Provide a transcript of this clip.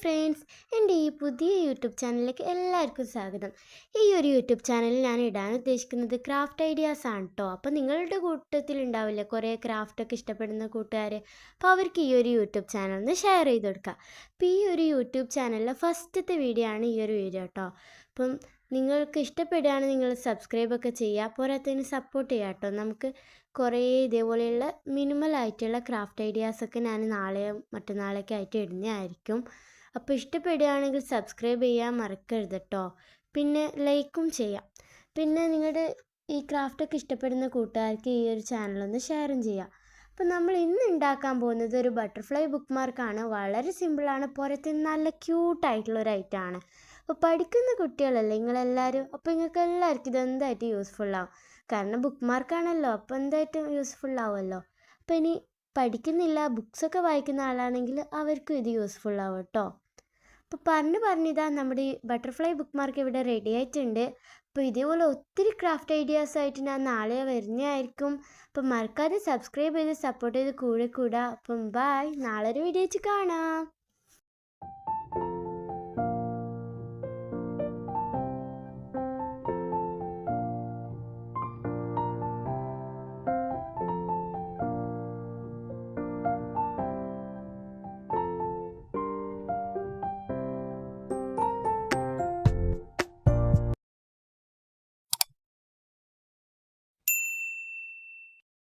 Friends, എൻ്റെ ഈ പുതിയ യൂട്യൂബ് ചാനലിലേക്ക് എല്ലാവർക്കും സ്വാഗതം. ഈ ഒരു യൂട്യൂബ് ചാനലിൽ ഞാൻ ഇടാൻ ഉദ്ദേശിക്കുന്നത് ക്രാഫ്റ്റ് ഐഡിയാസ് ആണ് കേട്ടോ. അപ്പോൾ നിങ്ങളുടെ കൂട്ടത്തിൽ ഉണ്ടാവില്ലേ കുറേ ക്രാഫ്റ്റൊക്കെ ഇഷ്ടപ്പെടുന്ന കൂട്ടുകാർ, അപ്പോൾ അവർക്ക് ഈ ഒരു യൂട്യൂബ് ചാനൽ ഒന്ന് ഷെയർ ചെയ്ത് കൊടുക്കുക. അപ്പോൾ ഈ ഒരു യൂട്യൂബ് ചാനലിലെ ഫസ്റ്റത്തെ വീഡിയോ ആണ് ഈ ഒരു വീഡിയോ കേട്ടോ. അപ്പം നിങ്ങൾക്ക് ഇഷ്ടപ്പെടുകയാണ് നിങ്ങൾ സബ്സ്ക്രൈബൊക്കെ ചെയ്യുക, പോരാത്തതിന് സപ്പോർട്ട് ചെയ്യുക കേട്ടോ. നമുക്ക് കുറേ ഇതേപോലെയുള്ള മിനിമലായിട്ടുള്ള ക്രാഫ്റ്റ് ഐഡിയാസൊക്കെ ഞാൻ നാളെയോ മറ്റന്നാളൊക്കെ ആയിട്ട് ഇടുന്നതായിരിക്കും. അപ്പോൾ ഇഷ്ടപ്പെടുകയാണെങ്കിൽ സബ്സ്ക്രൈബ് ചെയ്യാൻ മറക്കരുത് കേട്ടോ. പിന്നെ ലൈക്കും ചെയ്യാം. പിന്നെ നിങ്ങളുടെ ഈ ക്രാഫ്റ്റൊക്കെ ഇഷ്ടപ്പെടുന്ന കൂട്ടുകാർക്ക് ഈ ഒരു ചാനലൊന്ന് ഷെയറും ചെയ്യാം. അപ്പോൾ നമ്മൾ ഇന്ന് ഉണ്ടാക്കാൻ പോകുന്നത് ഒരു ബട്ടർഫ്ലൈ ബുക്ക് മാർക്കാണ്. വളരെ സിമ്പിളാണ്, പോരത്തിന് നല്ല ക്യൂട്ടായിട്ടുള്ളൊരു ഐറ്റമാണ്. അപ്പോൾ പഠിക്കുന്ന കുട്ടികളല്ലേ നിങ്ങളെല്ലാവരും, അപ്പോൾ നിങ്ങൾക്ക് എല്ലാവർക്കും ഇത് എന്തായിട്ട് യൂസ്ഫുള്ളാവും. കാരണം ബുക്ക് മാർക്കാണല്ലോ, അപ്പോൾ എന്തായിട്ടും യൂസ്ഫുള്ളാവുമല്ലോ. അപ്പോൾ ഇനി പഠിക്കുന്നില്ല, ബുക്സൊക്കെ വായിക്കുന്ന ആളാണെങ്കിൽ അവർക്കും ഇത് യൂസ്ഫുള്ളാവും കേട്ടോ. അപ്പോൾ പറഞ്ഞിതാ നമ്മുടെ ഈ ബട്ടർഫ്ലൈ ബുക്ക് മാർക്ക് ഇവിടെ റെഡി ആയിട്ടുണ്ട്. അപ്പോൾ ഇതേപോലെ ഒത്തിരി ക്രാഫ്റ്റ് ഐഡിയാസ് ആയിട്ട് ഞാൻ നാളെ വരുന്നതായിരിക്കും. അപ്പം മറക്കാതെ സബ്സ്ക്രൈബ് ചെയ്ത് സപ്പോർട്ട് ചെയ്ത് കൂടെ കൂടാ. അപ്പം ബൈ, നാളെ ഒരു വീഡിയോ വെച്ച് കാണാം.